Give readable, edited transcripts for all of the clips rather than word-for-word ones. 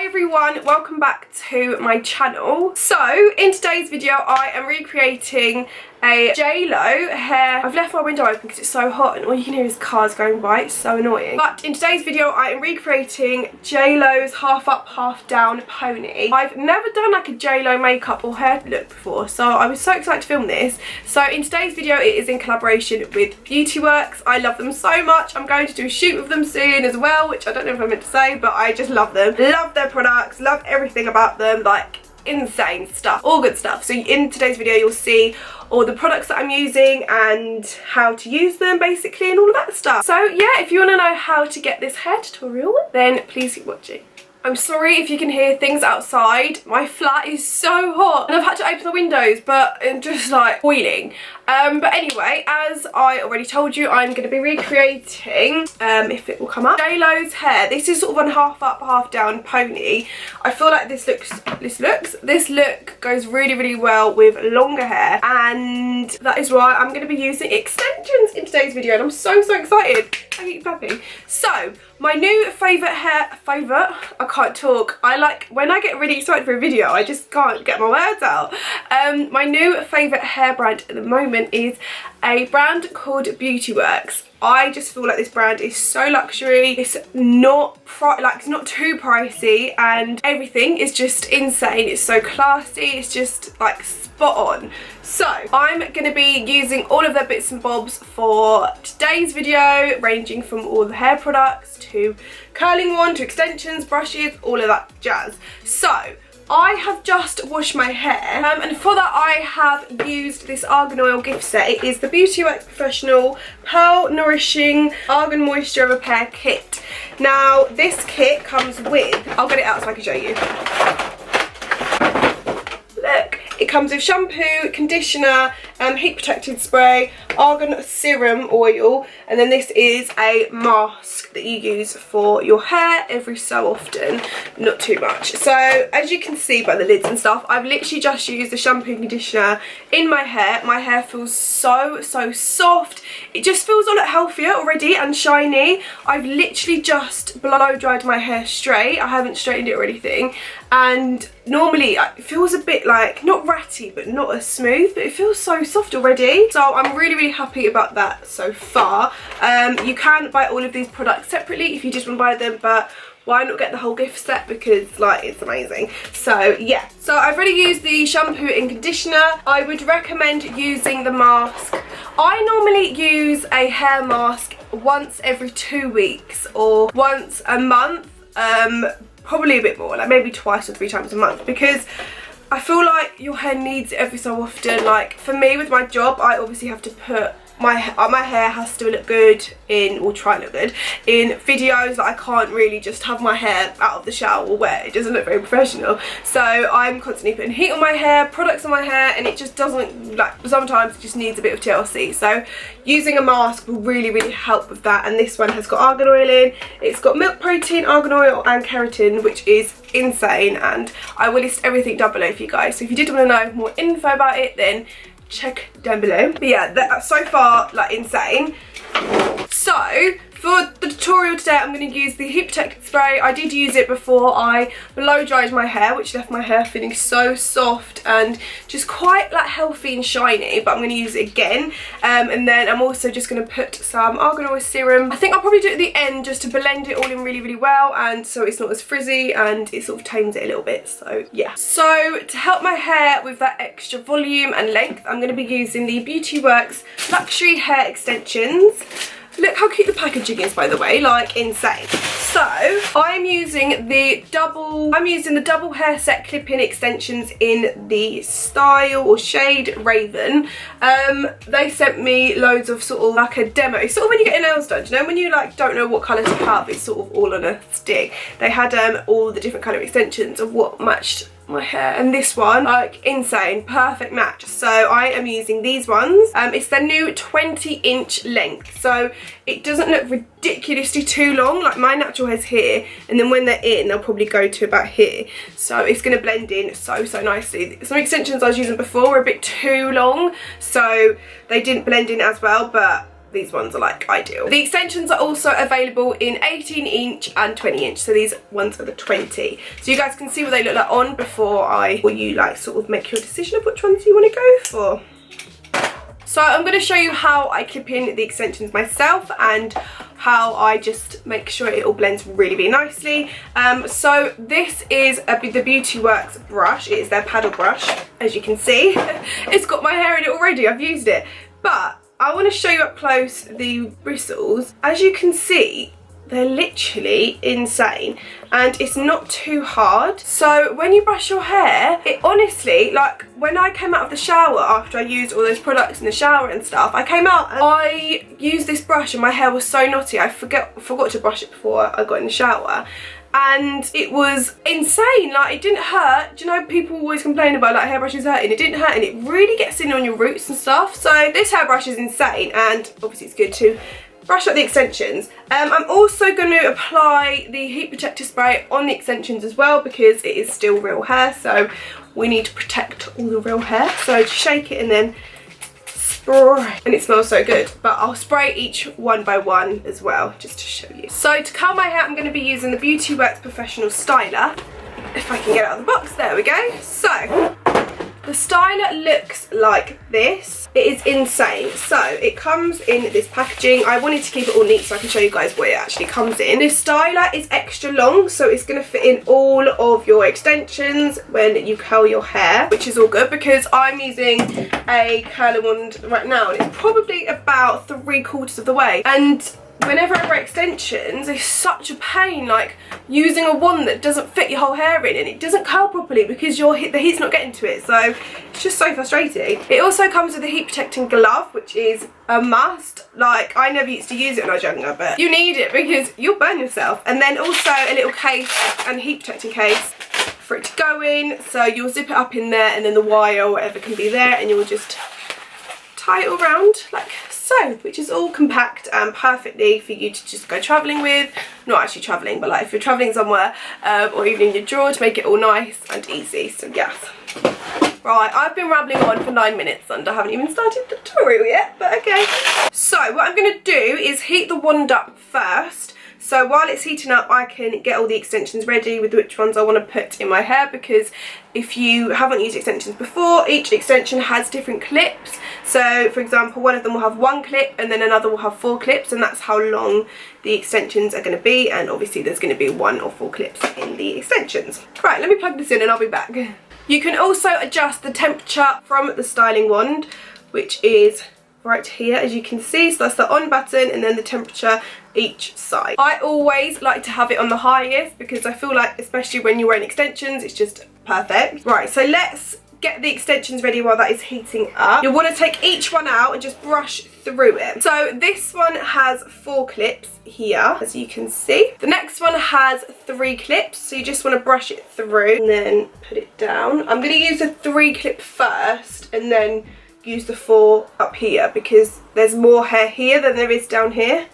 Hi everyone, welcome back to my channel. So in today's video I am recreating a JLO hair. I've left my window open because it's so hot and all you can hear is cars going by. It's so annoying. But in today's video I am recreating JLO's half up half down pony. I've never done like a JLO makeup or hair look before, so I was so excited to film this. So in today's video it is in collaboration with BeautyWorks. I love them so much. I'm going to do a shoot with them soon as well, which I don't know if I meant to say, but I just love them. Love their products, love everything about them, like insane stuff, all good stuff. So in today's video you'll see all the products that I'm using and how to use them basically and all of that stuff. So yeah, if you want to know how to get this hair tutorial, then please keep watching. I'm sorry if you can hear things outside. My flat is so hot and I've had to open the windows, but I'm just like boiling. But anyway, as I already told you, I'm going to be recreating, if it will come up, JLO's hair. This is sort of a half up, half down pony. I feel like this look goes really, really well with longer hair, and that is why I'm going to be using extensions in today's video, and I'm so excited. I keep clapping. So my new favourite I can't talk. When I get really excited for a video, I just can't get my words out. My new favourite hair brand at the moment is a brand called BeautyWorks. I just feel like this brand is so luxury. It's not it's not too pricey, and everything is just insane. It's so classy. It's just like spot on. So I'm going to be using all of their bits and bobs for today's video, ranging from all the hair products to curling wand to extensions, brushes, all of that jazz. So I have just washed my hair, and for that I have used this Argan Oil gift set. It is the BeautyWorks Professional Pearl Nourishing Argan Moisture Repair Kit. Now this kit comes with, I'll get it out so I can show you. Look, it comes with shampoo, conditioner, heat protected spray, argan serum oil, and then this is a mask that you use for your hair every so often, not too much. So as you can see by the lids and stuff, I've literally just used the shampoo and conditioner in my hair. My hair feels so soft. It just feels a lot healthier already and shiny. I've literally just blow dried my hair straight. I haven't straightened it or anything, and normally it feels a bit like, not ratty but not as smooth, but it feels so soft already. So I'm really happy about that so far. You can buy all of these products separately if you just want to buy them, but why not get the whole gift set, because like it's amazing. So yeah, so I've already used the shampoo and conditioner. I would recommend using the mask. I normally use a hair mask once every 2 weeks or once a month, probably a bit more, like maybe twice or 3 times a month, because I feel like your hair needs it every so often. Like for me with my job, I obviously have to put my hair has to look good in, or try to look good in videos. Like I can't really just have my hair out of the shower or wet. It doesn't look very professional. So I'm constantly putting heat on my hair, products on my hair, and it just doesn't, like sometimes it just needs a bit of TLC. So using a mask will really help with that, and this one has got argan oil in. It's got milk protein, argan oil and keratin, which is insane, and I will list everything down below for you guys. So if you did want to know more info about it, then check down below. But yeah, that's so far like insane. So for the tutorial today I'm going to use the heat protected spray. I did use it before I blow dried my hair, which left my hair feeling so soft and just quite like healthy and shiny, but I'm going to use it again. And then I'm also just going to put some argan oil serum. I think I'll probably do it at the end just to blend it all in really well, and so it's not as frizzy and it sort of tames it a little bit. So yeah, so to help my hair with that extra volume and length, I'm going to be using the BeautyWorks Luxury Hair Extensions. Look how cute the packaging is, by the way, like insane. So I'm using the double hair set clip-in extensions in the style or shade Raven. They sent me loads of sort of like a demo. It's sort of when you get your nails done, do you know when you like don't know what colour to have, it's sort of all on a stick. They had all the different kind of extensions of what matched my hair, and this one, like insane, perfect match. So I am using these ones. It's the new 20-inch length, so it doesn't look ridiculously too long. Like my natural hair's here, and then when they're in they'll probably go to about here, so it's going to blend in so nicely. Some extensions I was using before were a bit too long, so they didn't blend in as well, but these ones are like ideal. The extensions are also available in 18" and 20". So these ones are the 20. So you guys can see what they look like on before you like sort of make your decision of which ones you want to go for. So I'm going to show you how I clip in the extensions myself and how I just make sure it all blends really, really nicely. So this is the Beauty Works brush. It is their paddle brush, as you can see. It's got my hair in it already, I've used it. But I want to show you up close the bristles. As you can see, they're literally insane and it's not too hard. So when you brush your hair, it honestly, like when I came out of the shower after I used all those products in the shower and stuff, I came out and I used this brush and my hair was so knotty. I forgot to brush it before I got in the shower. And it was insane, like it didn't hurt. Do you know people always complain about like hairbrushes hurting? It didn't hurt and it really gets in on your roots and stuff. So this hairbrush is insane and obviously it's good to brush up the extensions. I'm also going to apply the heat protector spray on the extensions as well because it is still real hair, so we need to protect all the real hair. So just shake it and then spray, and it smells so good. But I'll spray each one by one as well just to show you. So to curl my hair, I'm going to be using the Beauty Works Professional Styler. If I can get it out of the box, there we go. So the styler looks like this. It is insane. So it comes in this packaging. I wanted to keep it all neat so I can show you guys what it actually comes in. This styler is extra long, so it's going to fit in all of your extensions when you curl your hair, which is all good because I'm using a curler wand right now and it's probably about 3/4 of the way. And whenever I wear extensions, it's such a pain, like using a wand that doesn't fit your whole hair in and it doesn't curl properly because the heat's not getting to it. So it's just so frustrating. It also comes with a heat protecting glove, which is a must. Like I never used to use it when I was younger, but you need it because you'll burn yourself. And then also a little case and heat protecting case for it to go in. So you'll zip it up in there and then the wire or whatever can be there and you'll just tie it all around like so, which is all compact and perfectly for you to just go travelling with. Not actually travelling, but like if you're travelling somewhere or even in your drawer to make it all nice and easy. So yes. Right, I've been rambling on for 9 minutes and I haven't even started the tutorial yet, but okay. So what I'm going to do is heat the wand up first. So while it's heating up, I can get all the extensions ready with which ones I want to put in my hair, because if you haven't used extensions before, each extension has different clips. So for example, one of them will have 1 clip and then another will have 4 clips, and that's how long the extensions are going to be, and obviously there's going to be 1 or 4 clips in the extensions. Right, let me plug this in and I'll be back. You can also adjust the temperature from the styling wand, which is right here, as you can see. So that's the on button and then the temperature each side. I always like to have it on the highest because I feel like, especially when you're wearing extensions, it's just perfect. Right, so let's get the extensions ready while that is heating up. You'll want to take each one out and just brush through it. So this one has 4 clips here, as you can see. The next one has 3 clips, so you just want to brush it through and then put it down. I'm going to use a 3 clip first and then use the 4 up here because there's more hair here than there is down here.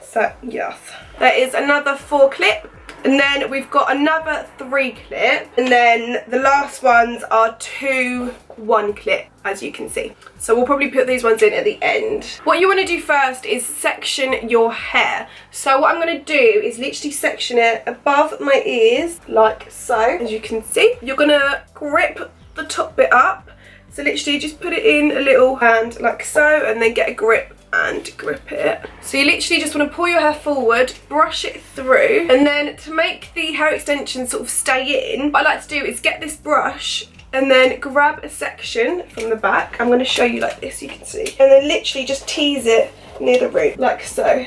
So yes, there is another 4 clip, and then we've got another 3 clip, and then the last ones are 2 1 clip, as you can see. So we'll probably put these ones in at the end. What you want to do first is section your hair. So what I'm going to do is literally section it above my ears like so, as you can see. You're going to grip the top bit up. So literally just put it in a little hand like so, and then get a grip and grip it. So you literally just want to pull your hair forward, brush it through, and then to make the hair extensions sort of stay in, what I like to do is get this brush and then grab a section from the back. I'm going to show you like this, you can see, and then literally just tease it near the root like so.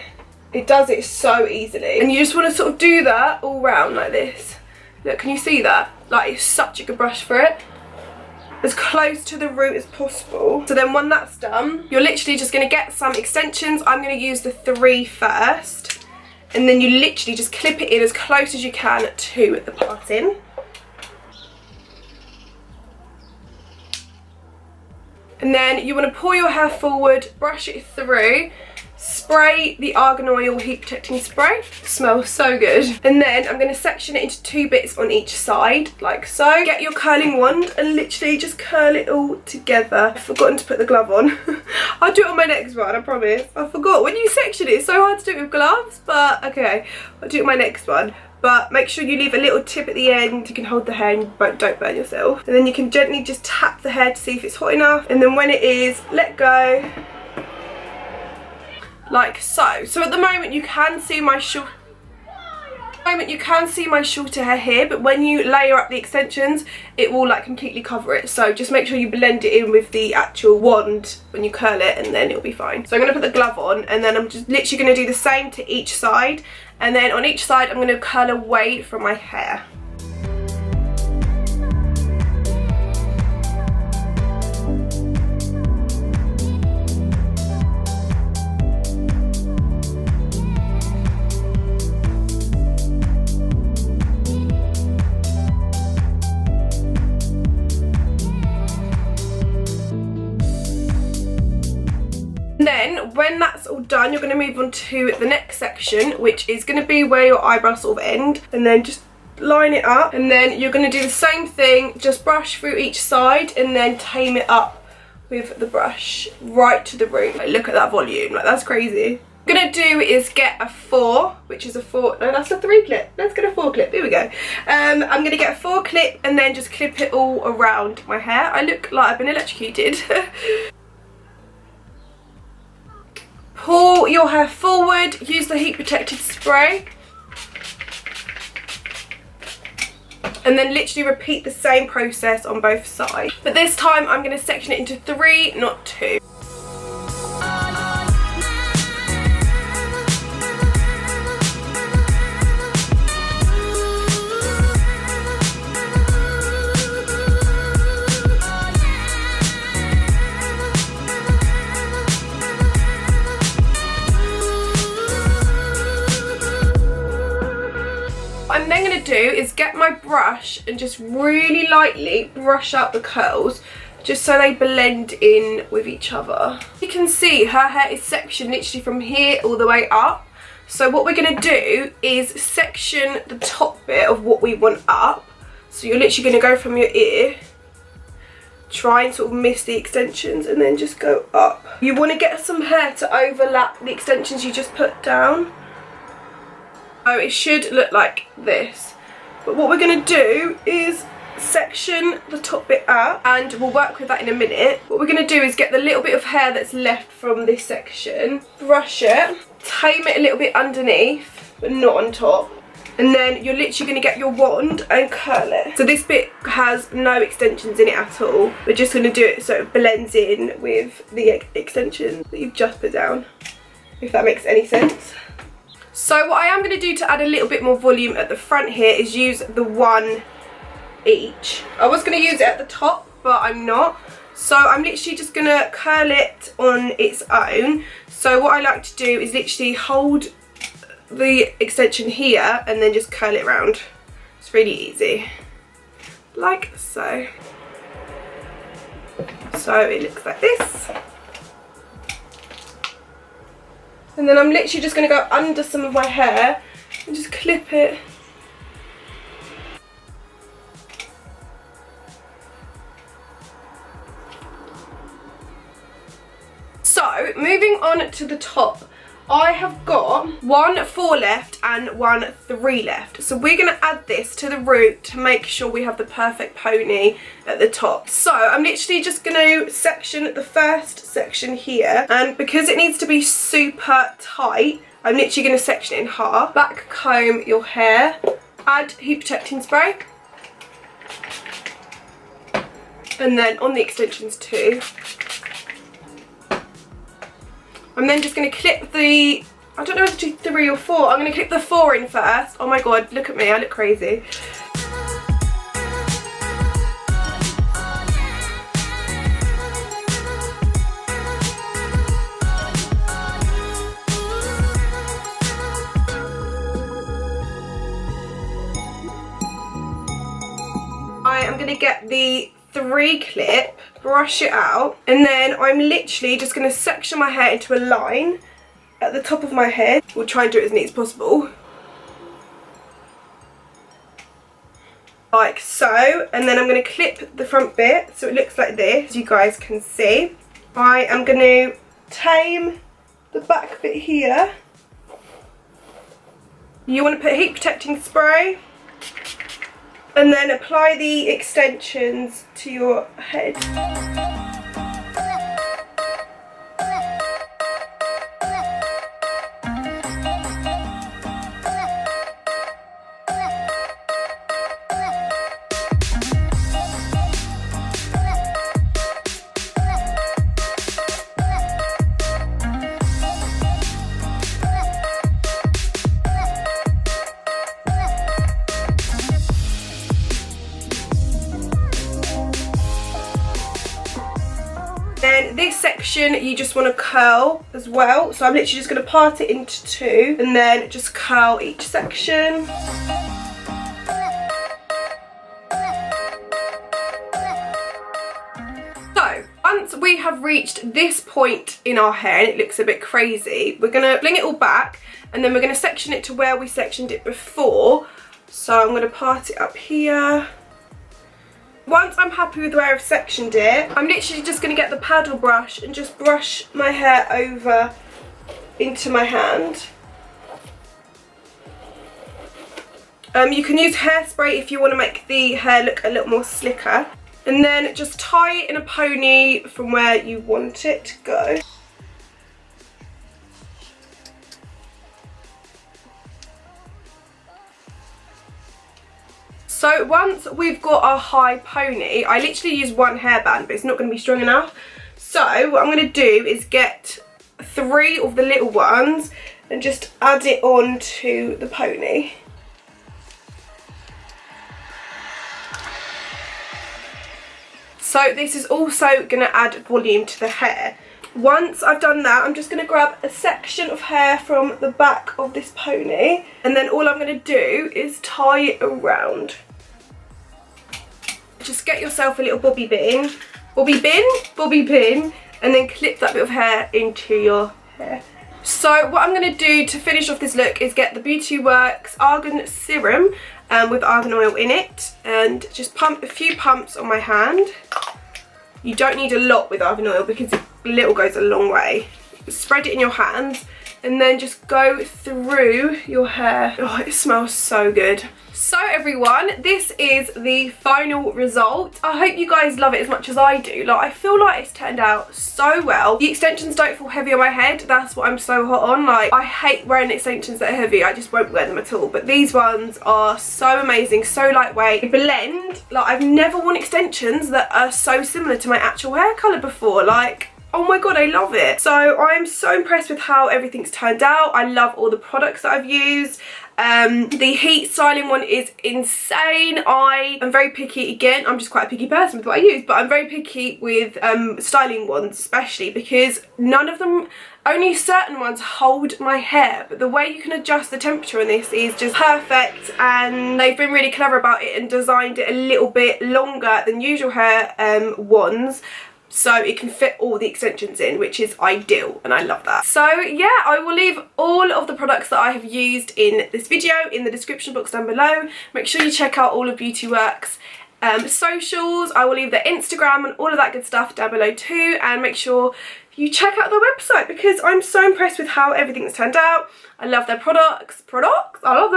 It does it so easily, and you just want to sort of do that all round like this. Look, can you see that? Like, it's such a good brush for it. As close to the root as possible. So then when that's done, you're literally just going to get some extensions. I'm going to use the 3 first, and then you literally just clip it in as close as you can to the part-in. And then you want to pull your hair forward, brush it through. spray the Argan Oil heat protecting spray. It smells so good. And then I'm going to section it into 2 bits on each side, like so. Get your curling wand and literally just curl it all together. I've forgotten to put the glove on. I'll do it on my next one, I promise. I forgot. When you section it, it's so hard to do it with gloves, but okay, I'll do it on my next one. But make sure you leave a little tip at the end. You can hold the hair and don't burn yourself. And then you can gently just tap the hair to see if it's hot enough. And then when it is, let go. Like so. So at the moment you can see my shorter hair here, but when you layer up the extensions, it will like completely cover it. So just make sure you blend it in with the actual wand when you curl it, and then it'll be fine. So I'm going to put the glove on, and then I'm just literally going to do the same to each side. And then on each side I'm going to curl away from my hair. Then when that's all done, you're going to move on to the next section, which is going to be where your eyebrows sort of end, and then just line it up. And then you're going to do the same thing, just brush through each side and then tame it up with the brush right to the root. Like, look at that volume, like that's crazy. What I'm going to do is get a 4, which is a 4, no, that's a 3 clip. Let's get a 4 clip, here we go. I'm going to get a 4 clip and then just clip it all around my hair. I look like I've been electrocuted. Pull your hair forward, use the heat protected spray, and then literally repeat the same process on both sides. But this time I'm going to section it into 3, not 2. What I'm then going to do is get my brush and just really lightly brush out the curls, just so they blend in with each other. You can see her hair is sectioned literally from here all the way up. So what we're going to do is section the top bit of what we want up. So you're literally going to go from your ear, try and sort of miss the extensions, and then just go up. You want to get some hair to overlap the extensions you just put down. So it should look like this. But what we're going to do is section the top bit out, and we'll work with that in a minute. What we're going to do is get the little bit of hair that's left from this section, brush it, tame it a little bit underneath, but not on top. And then you're literally going to get your wand and curl it. So this bit has no extensions in it at all. We're just going to do it so it blends in with the extensions that you've just put down, if that makes any sense. So what I am going to do to add a little bit more volume at the front here is use the 1 each. I was going to use it at the top, but I'm not. So I'm literally just going to curl it on its own. So what I like to do is literally hold the extension here and then just curl it around. It's really easy. Like so. So it looks like this. And then I'm literally just going to go under some of my hair and just clip it. So, moving on to the top, I have got 1 4 left and 1 3 left. So we're going to add this to the root to make sure we have the perfect pony at the top. So I'm literally just going to section the first section here, and because it needs to be super tight, I'm literally going to section it in half. Back comb your hair, add heat protecting spray, and then on the extensions too. I'm then just going to clip the, I don't know whether to do 3 or 4. I'm going to clip the 4 in first. Oh my god, look at me, I look crazy. I am going to get the 3 clip, brush it out, and then I'm literally just going to section my hair into a line at the top of my head. We'll try and do it as neat as possible. Like so, and then I'm going to clip the front bit so it looks like this, as you guys can see. I am going to tame the back bit here. You want to put heat protecting spray and then apply the extensions to your head. Then this section you just want to curl as well, so I'm literally just going to part it into two and then just curl each section. So once we have reached this point in our hair and it looks a bit crazy, we're going to bring it all back and then we're going to section it to where we sectioned it before. So I'm going to part it up here. Once I'm happy with where I've sectioned it, I'm literally just going to get the paddle brush and just brush my hair over into my hand. You can use hairspray if you want to make the hair look a little more slicker. And then just tie it in a pony from where you want it to go. So once we've got our high pony, I literally use one hairband, but it's not going to be strong enough. So what I'm going to do is get 3 of the little ones and just add it on to the pony. So this is also going to add volume to the hair. Once I've done that, I'm just going to grab a section of hair from the back of this pony, and then all I'm going to do is tie it around. Just get yourself a little bobby pin, and then clip that bit of hair into your hair. So what I'm going to do to finish off this look is get the Beauty Works Argan Serum with Argan Oil in it, and just pump a few pumps on my hand. You don't need a lot with Argan Oil because a little goes a long way. Spread it in your hands and then just go through your hair. Oh, it smells so good. So everyone, this is the final result. I hope you guys love it as much as I do. Like, I feel like it's turned out so well. The extensions don't feel heavy on my head. That's what I'm so hot on. Like, I hate wearing extensions that are heavy. I just won't wear them at all. But these ones are so amazing, so lightweight. They blend. Like, I've never worn extensions that are so similar to my actual hair colour before. Like, oh my god, I love it. So I'm so impressed with how everything's turned out. I love all the products that I've used. The heat styling one is insane. I am very picky, again, I'm just quite a picky person with what I use, but I'm very picky with styling ones especially because none of them, only certain ones hold my hair, but the way you can adjust the temperature on this is just perfect, and they've been really clever about it and designed it a little bit longer than usual hair wands, so it can fit all the extensions in, which is ideal, and I love that. So yeah, I will leave all of the products that I have used in this video in the description box down below. Make sure you check out all of Beauty Works socials. I will leave their Instagram and all of that good stuff down below too, and make sure you check out their website because I'm so impressed with how everything's turned out. I love their products. I love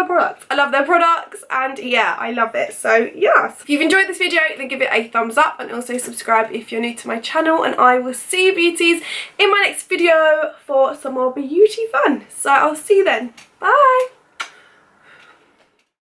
their products, and yeah, I love it. So yes, if you've enjoyed this video, then give it a thumbs up and also subscribe if you're new to my channel, and I will see you beauties in my next video for some more beauty fun. So I'll see you then. Bye.